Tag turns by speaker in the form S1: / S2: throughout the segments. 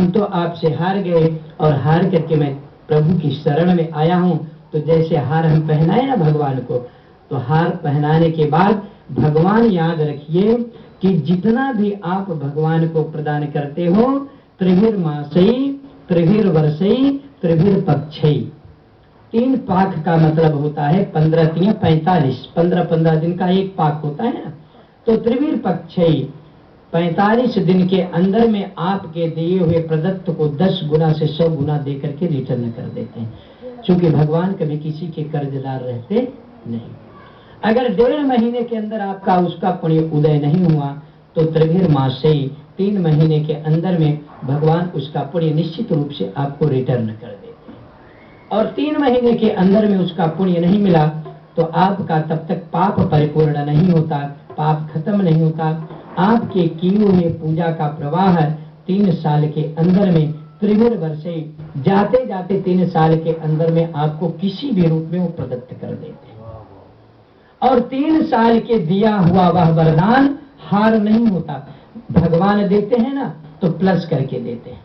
S1: हम तो आपसे हार गए और हार करके मैं प्रभु की शरण में आया हूँ। तो जैसे हार हम पहनाए ना भगवान को, तो हार पहनाने के बाद भगवान याद रखिए कि जितना भी आप भगवान को प्रदान करते हो, त्रिभिर्मासई, त्रिभिर्वर्षई, त्रिभिर्पक्षई, 3 पाक का मतलब होता है 15 3 45, 15 दिन का एक पाक होता है ना। तो त्रिभिर्पक्षई 45 दिन के अंदर में आपके दिए हुए प्रदत्त को 10 गुना से 100 गुना दे करके रिटर्न कर देते हैं, क्योंकि भगवान कभी किसी के कर्जदार रहते नहीं। अगर 1.5 महीने के अंदर आपका उसका पुण्य उदय नहीं हुआ तो त्रिभिर्मासई 3 महीने के अंदर में भगवान उसका पुण्य निश्चित रूप से आपको रिटर्न कर देते हैं। और 3 महीने के अंदर में उसका पुण्य नहीं मिला तो आपका तब तक पाप परिपूर्ण नहीं होता, पाप खत्म नहीं होता। आपके किए हुए पूजा का प्रवाह 3 साल के अंदर में त्रिभिर्वर्षई जाते जाते 3 साल के अंदर में आपको किसी भी रूप में वो प्रदत्त कर देते हैं। और 3 साल के दिया हुआ वह वरदान हार नहीं होता। भगवान देते हैं ना तो प्लस करके देते हैं,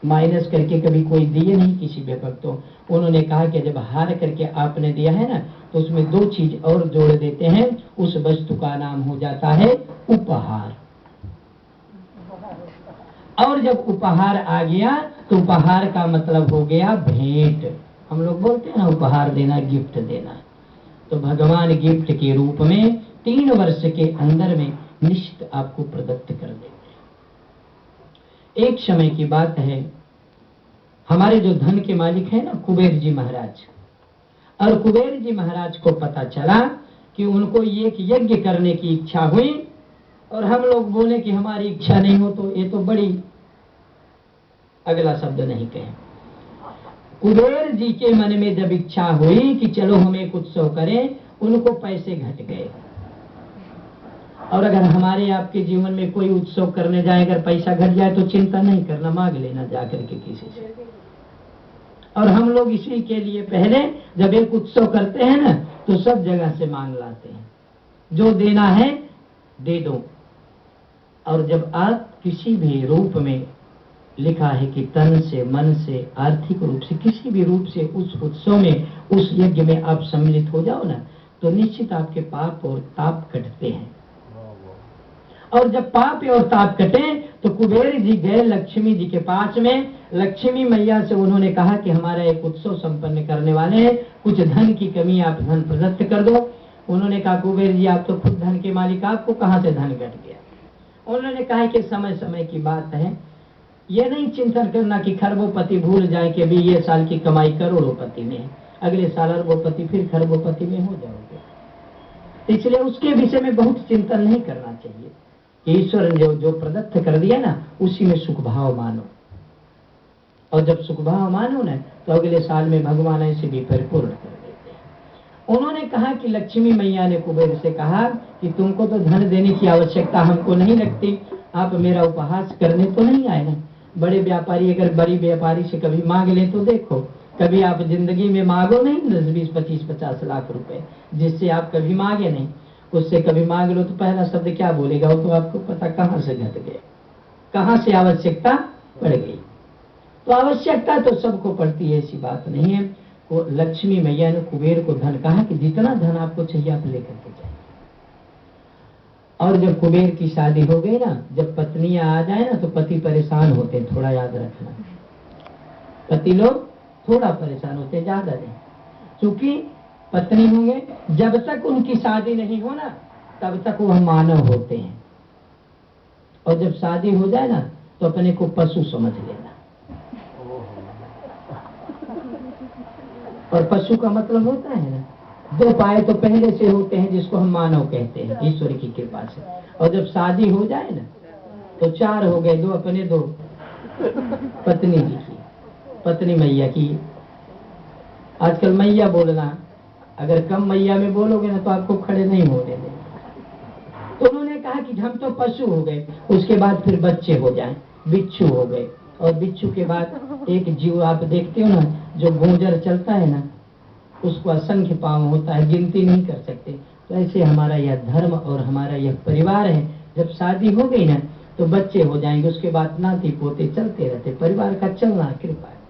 S1: माइनस करके कभी कोई दिए नहीं किसी भी भक्त को। उन्होंने कहा कि जब हार करके आपने दिया है ना तो उसमें 2 चीज और जोड़ देते हैं, उस वस्तु का नाम हो जाता है उपहार। और जब उपहार आ गया तो उपहार का मतलब हो गया भेंट। हम लोग बोलते हैं ना उपहार देना, गिफ्ट देना। तो भगवान गिफ्ट के रूप में 3 वर्ष के अंदर में निश्चित आपको प्रदत्त कर देते हैं। एक समय की बात है, हमारे जो धन के मालिक हैं ना कुबेर जी महाराज, और कुबेर जी महाराज को पता चला कि उनको एक यज्ञ करने की इच्छा हुई। और हम लोग बोले कि हमारी इच्छा नहीं हो तो ये तो बड़ी अगला शब्द नहीं कहें। कुबेर जी के मन में जब इच्छा हुई कि चलो हम एक उत्सव करें, उनको पैसे घट गए। और अगर हमारे आपके जीवन में कोई उत्सव करने जाए, अगर पैसा घट जाए तो चिंता नहीं करना, मांग लेना जाकर के किसी से। और हम लोग इसी के लिए पहले जब एक उत्सव करते हैं ना तो सब जगह से मांग लाते हैं, जो देना है दे दो। और जब आप किसी भी रूप में लिखा है कि तन से, मन से, आर्थिक रूप से, किसी भी रूप से उस उत्सव में, उस यज्ञ में आप सम्मिलित हो जाओ ना तो निश्चित आपके पाप और ताप कटते हैं। और जब पाप और ताप कटे तो कुबेर जी गए लक्ष्मी जी के पास में। लक्ष्मी मैया से उन्होंने कहा कि हमारा एक उत्सव संपन्न करने वाले हैं, कुछ धन की कमी, आप धन प्रदत्त कर दो। उन्होंने कहा कुबेर जी आप तो खुद धन के मालिक, आपको कहाँ से धन घट गया। उन्होंने कहा कि समय समय की बात है, ये नहीं चिंतन करना कि खरबोपति भूल जाए कि भी ये साल की कमाई करोड़ोपति में है, अगले साल अरबोपति, फिर खरबोपति में हो जाओगे। इसलिए उसके विषय में बहुत चिंतन नहीं करना चाहिए। ईश्वर ने जो प्रदत्त कर दिया ना उसी में सुख भाव मानो। और जब सुख भाव मानो ना तो अगले साल में भगवान ऐसे भी परिपूर्ण कर देते हैं। उन्होंने कहा कि लक्ष्मी मैया ने कुबेर से कहा कि तुमको तो धन देने की आवश्यकता हमको नहीं लगती, आप मेरा उपहास करने तो नहीं आए ना। बड़े व्यापारी अगर बड़ी व्यापारी से कभी मांग ले तो देखो, कभी आप जिंदगी में मांगो नहीं 10, 20, 25, 50 लाख रुपए, जिससे आप कभी मांगे नहीं, उससे कभी मांग लो तो पहला शब्द क्या बोलेगा वो तो आपको पता कहां से घट गया, कहां से आवश्यकता पड़ गई। तो आवश्यकता तो सबको पड़ती है, ऐसी बात नहीं है। वो लक्ष्मी मैया ने कुबेर को धन कहा कि जितना धन आपको चाहिए आप लेकर के जाइए। और जब कुबेर की शादी हो गई ना, जब पत्नियां आ जाए ना तो पति परेशान होते हैं, थोड़ा याद रखना। पति लोग थोड़ा परेशान होते हैं, ज्यादा नहीं, क्योंकि पत्नी होंगे जब तक उनकी शादी नहीं हो ना तब तक वह मानव होते हैं। और जब शादी हो जाए ना तो अपने को पशु समझ लेना। और पशु का मतलब होता है ना, 2 पाए तो पहले से होते हैं जिसको हम मानव कहते हैं ईश्वर की कृपा से। और जब शादी हो जाए ना तो 4 हो गए, 2 अपने, 2 पत्नी जी की, पत्नी मैया की। आजकल मैया बोलना, अगर कम मैया में बोलोगे ना तो आपको खड़े नहीं होने देंगे। तो उन्होंने कहा कि हम तो पशु हो गए, उसके बाद फिर बच्चे हो जाएं, बिच्छू हो गए। और बिच्छू के बाद एक जीव आप देखते हो ना जो गोंजर चलता है ना, उसको असंख्य पांव होता है, गिनती नहीं कर सकते। तो ऐसे हमारा यह धर्म और हमारा यह परिवार है। जब शादी हो गई ना तो बच्चे हो जाएंगे, उसके बाद नाती पोते चलते रहते, परिवार का चलना कृपा है।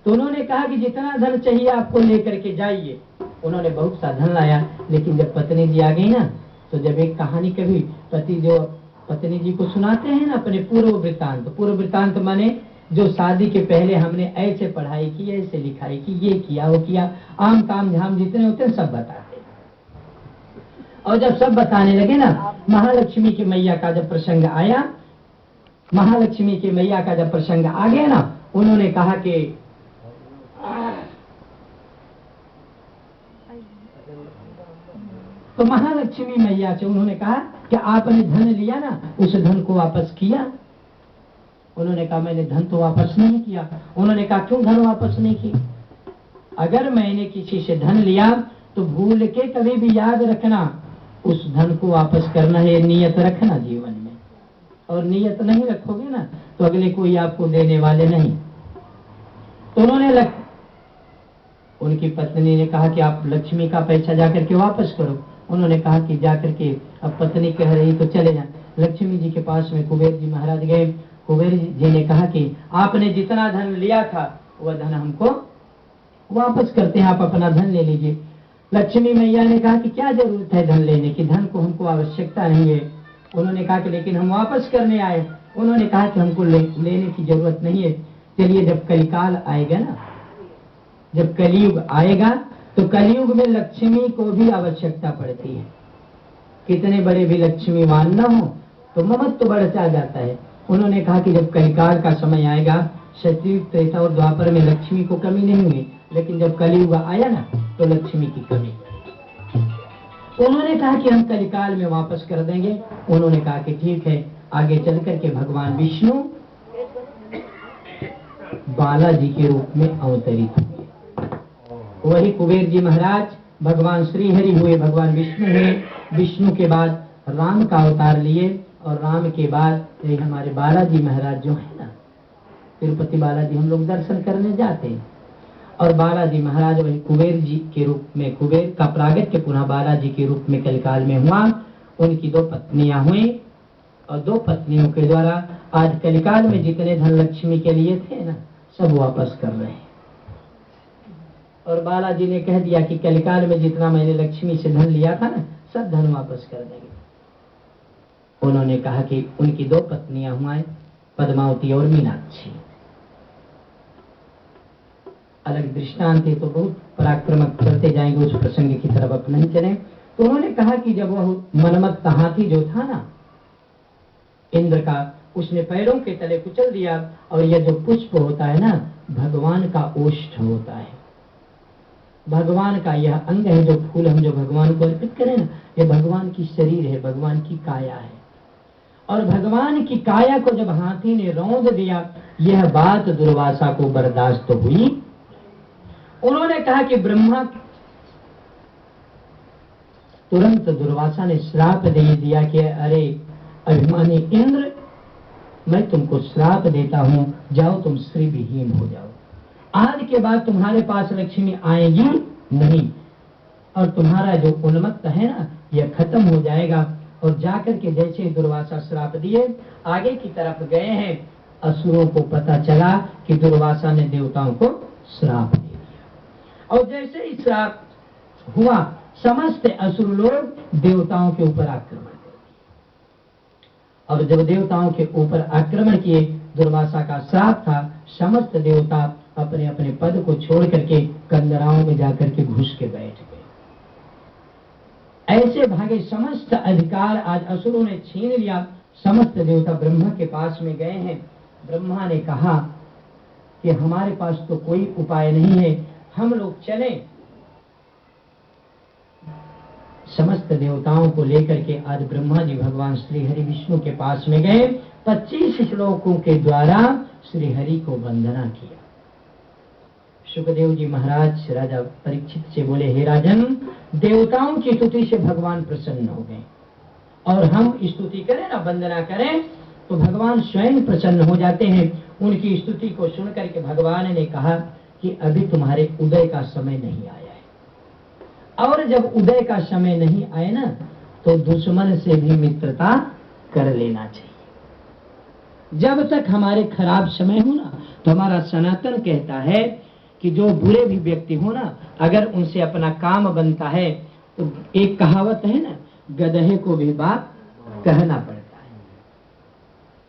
S1: तो उन्होंने कहा कि जितना धन चाहिए आपको लेकर के जाइए। उन्होंने बहुत सा धन लाया, लेकिन जब पत्नी जी आ गई ना, तो जब एक कहानी कभी पति जो पत्नी जी को सुनाते हैं ना अपने पूर्व वृत्तांत माने जो शादी के पहले हमने ऐसे पढ़ाई की, ऐसे लिखाई की, ये किया वो किया, आम काम झाम जितने होते हैं सब बताते। और जब सब बताने लगे ना, महालक्ष्मी की मैया का जब प्रसंग आया, महालक्ष्मी की मैया का जब प्रसंग आ गया ना, उन्होंने कहा कि तो महालक्ष्मी मैया से उन्होंने कहा कि आपने धन लिया ना, उस धन को वापस किया? उन्होंने कहा मैंने धन तो वापस नहीं किया। उन्होंने कहा क्यों धन वापस नहीं किया? अगर मैंने किसी से धन लिया तो भूल के कभी भी याद रखना, उस धन को वापस करना है, नियत रखना जीवन में। और नियत नहीं रखोगे ना तो अगले कोई आपको देने वाले नहीं। तो उनकी पत्नी ने कहा कि आप लक्ष्मी का पैसा जाकर के वापस करो। उन्होंने कहा कि जाकर के, अब पत्नी कह रही तो चले जाए। लक्ष्मी जी के पास में कुबेर जी महाराज गए। कुबेर जी ने कहा कि आपने जितना धन लिया था वह धन हमको वापस करते हैं, आप अपना धन ले लीजिए। लक्ष्मी मैया ने कहा कि क्या जरूरत है धन लेने की, धन को हमको आवश्यकता नहीं है। उन्होंने कहा कि लेकिन हम वापस करने आए। उन्होंने कहा कि हमको लेने की जरूरत नहीं है। चलिए जब कलिकाल आएगा ना, जब कलयुग आएगा तो कलयुग में लक्ष्मी को भी आवश्यकता पड़ती है। कितने बड़े भी लक्ष्मीवान न हो तो ममत्व तो बढ़ता जाता है। उन्होंने कहा कि जब कलिकाल का समय आएगा, सतयुग त्रेता और द्वापर में लक्ष्मी को कमी नहीं हुई, लेकिन जब कलयुग आया ना तो लक्ष्मी की कमी। उन्होंने कहा कि हम कलिकाल में वापस कर देंगे। उन्होंने कहा कि ठीक है। आगे चल करके भगवान विष्णु बालाजी के रूप में अवतरित हुए। वही कुबेर जी महाराज भगवान श्री हरि हुए, भगवान विष्णु हुए। विष्णु के बाद राम का अवतार लिए, और राम के बाद हमारे बालाजी महाराज जो है ना, तिरुपति बालाजी हम लोग दर्शन करने जाते हैं। और बालाजी महाराज वही कुबेर जी के रूप में, कुबेर का प्रागट्य पुनः बालाजी के रूप में कलिकाल में हुआ। उनकी 2 पत्नियां हुई, और 2 पत्नियों के द्वारा आज कलिकाल में जितने धन लक्ष्मी के लिए थे ना, सब वापस कर रहे हैं। और बालाजी ने कह दिया कि कलिकाल में जितना मैंने लक्ष्मी से धन लिया था ना, सब धन वापस कर देंगे। उन्होंने कहा कि उनकी 2 पत्नियां हुआ, पद्मावती और मीनाक्षी। अलग दृष्टांत है तो बहुत पराक्रमक करते जाएंगे, उस प्रसंग की तरफ अब नहीं चले। तो उन्होंने कहा कि जब वह मनमत्त हाथी जो था ना इंद्र का, उसने पैरों के तले कुचल दिया। और यह जो पुष्प होता है ना, भगवान का ओष्ठ होता है, भगवान का यह अंग है। जो फूल हम जो भगवान को अर्पित करें ना, ये भगवान की शरीर है, भगवान की काया है। और भगवान की काया को जब हाथी ने रौंद दिया, यह बात दुर्वासा को बर्दाश्त हुई। उन्होंने कहा कि ब्रह्मा, तुरंत दुर्वासा ने श्राप दे दिया कि अरे अभिमानी इंद्र, मैं तुमको श्राप देता हूं, जाओ तुम श्री विहीन हो जाओ। आज के बाद तुम्हारे पास लक्ष्मी आएगी नहीं, और तुम्हारा जो उन्मत्त है ना, यह खत्म हो जाएगा। और जाकर के जैसे दुर्वासा श्राप दिए, आगे की तरफ गए हैं। असुरों को पता चला कि दुर्वासा ने देवताओं को श्राप दे दिया। और जैसे ही श्राप हुआ, समस्त असुर लोग देवताओं के ऊपर आक्रमण कर दिए। और जब देवताओं के ऊपर आक्रमण किए, दुर्वासा का श्राप था, समस्त देवता अपने अपने पद को छोड़ करके कंदराओं में जाकर के घुस के बैठ गए। ऐसे भागे, समस्त अधिकार आज असुरों ने छीन लिया। समस्त देवता ब्रह्मा के पास में गए हैं। ब्रह्मा ने कहा कि हमारे पास तो कोई उपाय नहीं है, हम लोग चलें। समस्त देवताओं को लेकर के आज ब्रह्मा जी भगवान श्री हरि विष्णु के पास में गए। 25 श्लोकों के द्वारा श्री हरि को वंदना किया। सुखदेव जी महाराज राजा परीक्षित से बोले, हे राजन, देवताओं की स्तुति से भगवान प्रसन्न हो गए, और हम स्तुति करें ना, वंदना करें, तो भगवान स्वयं प्रसन्न हो जाते हैं। उनकी स्तुति को सुनकर के भगवान ने कहा कि अभी तुम्हारे उदय का समय नहीं आया है, और जब उदय का समय नहीं आए ना, तो दुश्मन से भी मित्रता कर लेना चाहिए। जब तक हमारे खराब समय हो ना, तो हमारा सनातन कहता है कि जो बुरे भी व्यक्ति हो ना, अगर उनसे अपना काम बनता है तो एक कहावत है ना, गधे को भी बाप कहना पड़ता है।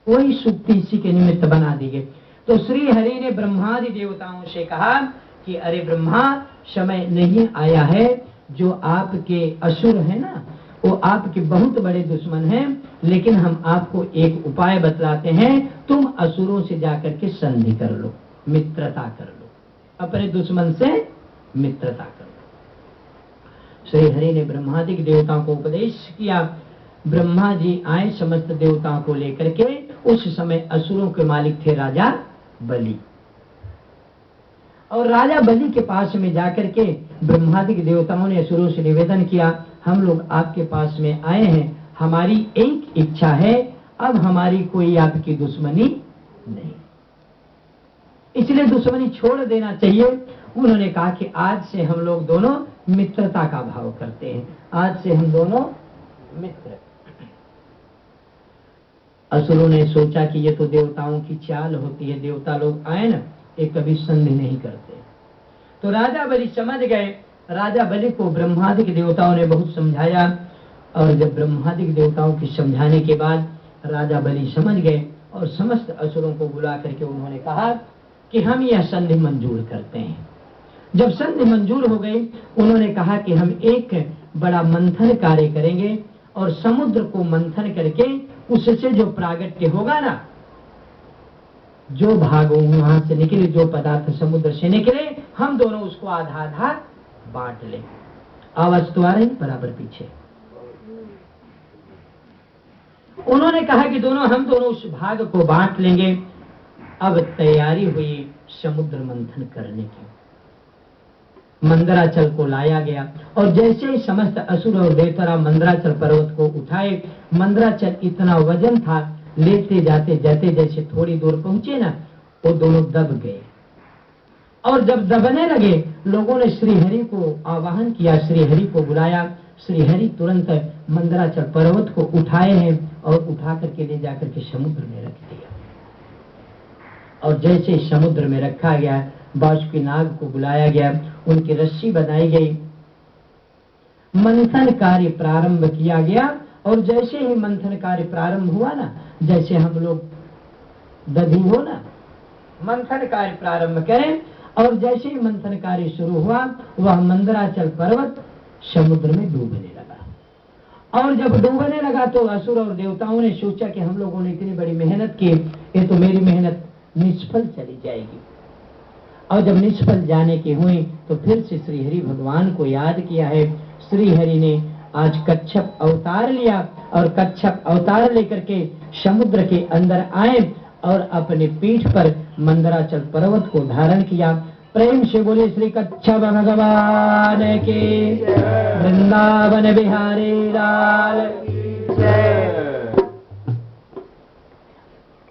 S1: वही सुक्ति इसी के निमित्त बना दी गई। तो श्री हरि ने ब्रह्मादि देवताओं से कहा कि अरे ब्रह्मा, समय नहीं आया है, जो आपके असुर है ना, वो आपके बहुत बड़े दुश्मन हैं, लेकिन हम आपको एक उपाय बतलाते हैं, तुम असुरों से जाकर के संधि कर लो, मित्रता कर लो, अपने दुश्मन से मित्रता कर लो। श्री हरि ने ब्रह्मादिक देवताओं को उपदेश किया। ब्रह्मा जी आए समस्त देवताओं को लेकर के। उस समय असुरों के मालिक थे राजा बलि, और राजा बलि के पास में जाकर के ब्रह्मादिक देवताओं ने असुरों से निवेदन किया, हम लोग आपके पास में आए हैं, हमारी एक इच्छा है, अब हमारी कोई आपकी दुश्मनी नहीं, इसलिए दुश्मनी छोड़ देना चाहिए। उन्होंने कहा कि आज से हम लोग दोनों मित्रता का भाव करते हैं, आज से हम दोनों मित्र। असुरों ने सोचा कि ये तो देवताओं की चाल होती है, देवता लोग आए ना, ये कभी संधि नहीं करते। तो राजा बलि समझ गए। राजा बलि को ब्रह्मादिक देवताओं ने बहुत समझाया, और जब ब्रह्मादिक देवताओं की समझाने के बाद राजा बलि समझ गए, और समस्त असुरों को बुला करके उन्होंने कहा कि हम यह संधि मंजूर करते हैं। जब संधि मंजूर हो गई, उन्होंने कहा कि हम एक बड़ा मंथन कार्य करेंगे, और समुद्र को मंथन करके उससे जो प्रागट्य होगा ना, जो भाग वहां से निकले, जो पदार्थ समुद्र से निकले, हम दोनों उसको आधा आधा बांट लें। आवाज तो आ रही बराबर पीछे। उन्होंने कहा कि हम दोनों उस भाग को बांट लेंगे। अब तैयारी हुई समुद्र मंथन करने की। मंदराचल को लाया गया, और जैसे ही समस्त असुर और देवता मंदराचल पर्वत को उठाए, मंदराचल इतना वजन था, लेते जाते जाते जैसे थोड़ी दूर पहुंचे ना, वो दोनों दब गए। और जब दबने लगे, लोगों ने श्रीहरि को आवाहन किया, श्रीहरि को बुलाया। श्रीहरि तुरंत मंदराचल पर्वत को उठाए हैं, और उठा करके ले जाकर के समुद्र में रख दिया। और जैसे समुद्र में रखा गया, बासुकीनाग को बुलाया गया, उनकी रस्सी बनाई गई, मंथन कार्य प्रारंभ किया गया। और जैसे ही मंथन कार्य प्रारंभ हुआ ना, जैसे हम लोग दधी हो ना, मंथन कार्य प्रारंभ करें, और जैसे ही मंथन कार्य शुरू हुआ, वह मंदराचल पर्वत समुद्र में डूबने लगा। और जब डूबने लगा तो असुर और देवताओं ने सोचा कि हम लोगों ने इतनी बड़ी मेहनत की, ये तो मेरी मेहनत निष्फल चली जाएगी। और जब निष्फल जाने की हुई, तो फिर से श्रीहरि भगवान को याद किया है। श्रीहरि ने आज कच्छप अवतार लिया, और कच्छप अवतार लेकर के समुद्र के अंदर आए, और अपने पीठ पर मंदराचल पर्वत को धारण किया। प्रेम से बोले श्री कच्छप भगवान के, वृंदावन बिहारी लाल।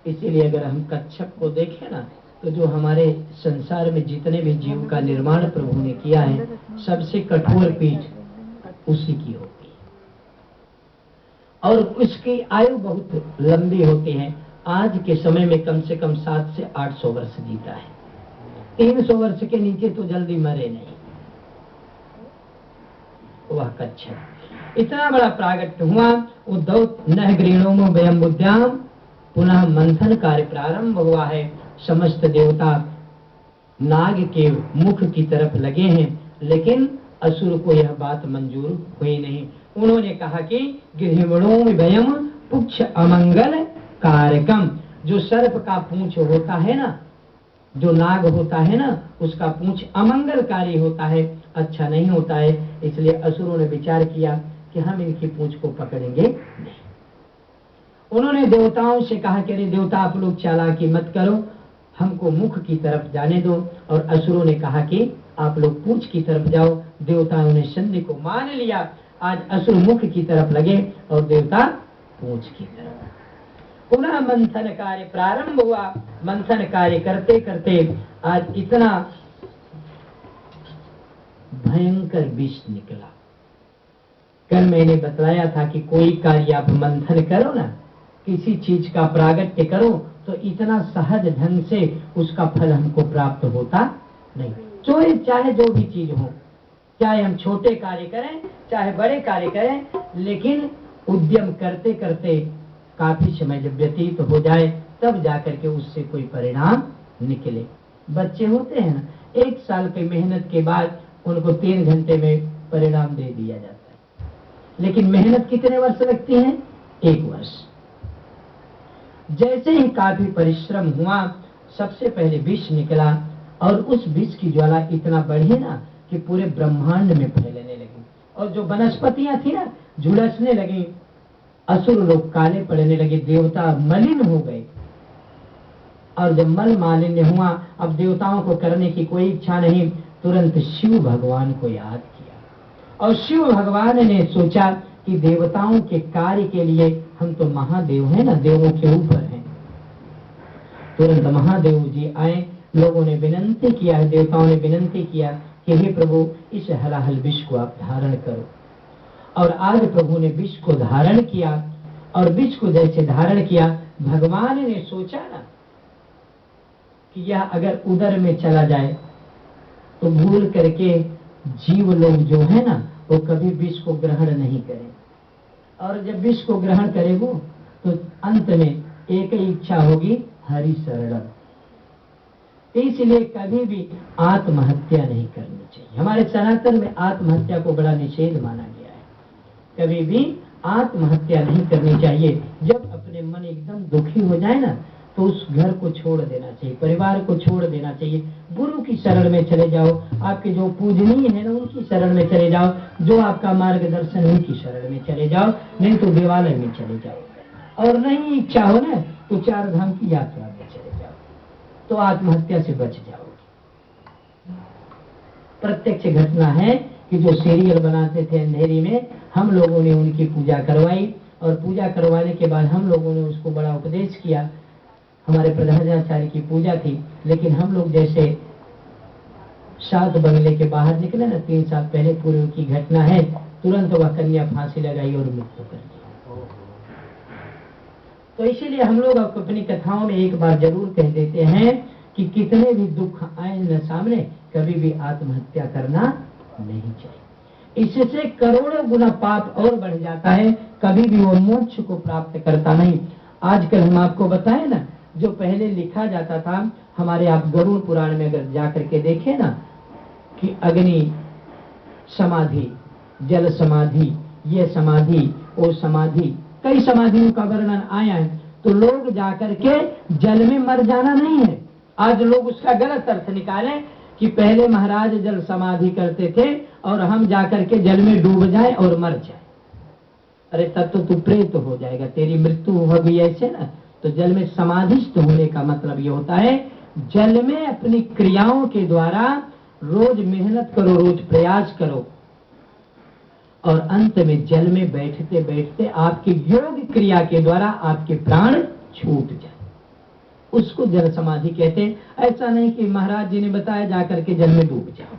S1: इसीलिए अगर हम कच्छप को देखें ना, तो जो हमारे संसार में जितने भी जीव का निर्माण प्रभु ने किया है, सबसे कठोर पीठ उसी की होती है, और उसकी आयु बहुत लंबी होती है। आज के समय में कम से कम 700 से 800 वर्ष जीता है। 300 वर्ष के नीचे तो जल्दी मरे नहीं। वह कच्छप इतना बड़ा प्रागट्य हुआ। उद्धव नह गृणोमो वयम बुद्ध्याम, पुनः मंथन कार्य प्रारंभ हुआ है। समस्त देवता नाग के मुख की तरफ लगे हैं, लेकिन असुर को यह बात मंजूर हुई नहीं। उन्होंने कहा कि गृहिणों वयम पुच्छ अमंगल कारकम, जो सर्प का पूंछ होता है ना, जो नाग होता है ना, उसका पूंछ अमंगलकारी होता है, अच्छा नहीं होता है। इसलिए असुरों ने विचार किया कि हम इनकी पूंछ को पकड़ेंगे नहीं। उन्होंने देवताओं से कहा कि अरे देवता, आप लोग चालाकी मत करो, हमको मुख की तरफ जाने दो। और असुरों ने कहा कि आप लोग पूंछ की तरफ जाओ। देवताओं ने संधि को मान लिया। आज असुर मुख की तरफ लगे और देवता पूंछ की तरफ। पुनः मंथन कार्य प्रारंभ हुआ। मंथन कार्य करते करते आज इतना भयंकर विष निकला। कल मैंने बतलाया था कि कोई कार्य आप मंथन करो ना, किसी चीज का प्रागट्य करो, तो इतना सहज ढंग से उसका फल हमको प्राप्त होता नहीं। तो चाहे जो भी चीज हो, चाहे हम छोटे कार्य करें चाहे बड़े कार्य करें, लेकिन उद्यम करते करते काफी समय जब व्यतीत हो जाए तब जाकर के उससे कोई परिणाम निकले। बच्चे होते हैं ना, 1 साल की मेहनत के बाद उनको 3 घंटे में परिणाम दे दिया जाता है, लेकिन मेहनत कितने वर्ष लगती है? 1 वर्ष। जैसे ही काफी परिश्रम हुआ, सबसे पहले विष निकला और उस विष की ज्वाला इतना बढ़ी ना कि पूरे ब्रह्मांड में फैलने लगी, और जो वनस्पतियां थी ना झुलसने लगी, असुर लोग काले पड़ने लगे, देवता मलिन हो गए। और जब मल मालिन्य हुआ, अब देवताओं को करने की कोई इच्छा नहीं, तुरंत शिव भगवान को याद किया। और शिव भगवान ने सोचा कि देवताओं के कार्य के लिए हम तो महादेव हैं ना, देवों के ऊपर हैं। तुरंत महादेव जी आए, लोगों ने विनंती किया है, देवताओं ने विनंती किया कि हे प्रभु, इस हलाहल विष को आप धारण करो। और आज प्रभु ने विष को धारण किया, और विष को जैसे धारण किया, भगवान ने सोचा ना कि यह अगर उदर में चला जाए तो भूल करके जीव लोग जो है ना वो कभी विष को ग्रहण नहीं करें, और जब विष को ग्रहण करेगो तो अंत में एक ही इच्छा होगी, हरि शरणम। इसलिए कभी भी आत्महत्या नहीं करनी चाहिए। हमारे सनातन में आत्महत्या को बड़ा निषेध माना गया है। कभी भी आत्महत्या नहीं करनी चाहिए। जब अपने मन एकदम दुखी हो जाए ना तो उस घर को छोड़ देना चाहिए, परिवार को छोड़ देना चाहिए, गुरु की शरण में चले जाओ, आपके जो पूजनीय है ना उनकी शरण में चले जाओ, जो आपका मार्गदर्शन उनकी शरण में चले जाओ, नहीं तो देवालय में चले जाओ, और नहीं इच्छा हो ना तो 4 धाम की यात्रा में चले जाओ, तो आत्महत्या से बच जाओगे। प्रत्यक्ष घटना है कि जो सीरियल बनाते थे अंधेरी में, हम लोगों ने उनकी पूजा करवाई, और पूजा करवाने के बाद हम लोगों ने उसको बड़ा उपदेश किया। हमारे प्रधानाचार्य की पूजा थी, लेकिन हम लोग जैसे 7 बंगले के बाहर निकले ना, 3 साल पहले पूर्व की घटना है, तुरंत वह कन्या फांसी लगाई और मृत्यु कर दी। तो इसीलिए हम लोग अपनी कथाओं में एक बार जरूर कह देते हैं कि कितने भी दुख आए न सामने, कभी भी आत्महत्या करना नहीं चाहिए। इससे करोड़ों गुना पाप और बढ़ जाता है, कभी भी वो मोक्ष को प्राप्त करता नहीं। आजकल हम आपको बताएं ना, जो पहले लिखा जाता था, हमारे आप गरुड़ पुराण में अगर जाकर के देखें ना कि अग्नि समाधि, जल समाधि, ये समाधि, वो समाधि, कई समाधियों का वर्णन आया है। तो लोग जाकर के जल में मर जाना नहीं है। आज लोग उसका गलत अर्थ निकालें कि पहले महाराज जल समाधि करते थे और हम जाकर के जल में डूब जाए और मर जाए। अरे तब तो तू प्रेत हो जाएगा, तेरी मृत्यु होगी ऐसे ना। तो जल में समाधिस्थ होने का मतलब ये होता है, जल में अपनी क्रियाओं के द्वारा रोज मेहनत करो, रोज प्रयास करो, और अंत में जल में बैठते बैठते आपकी योग क्रिया के द्वारा आपके प्राण छूट जाए, उसको जल समाधि कहते हैं। ऐसा नहीं कि महाराज जी ने बताया जाकर के जल में डूब जाओ।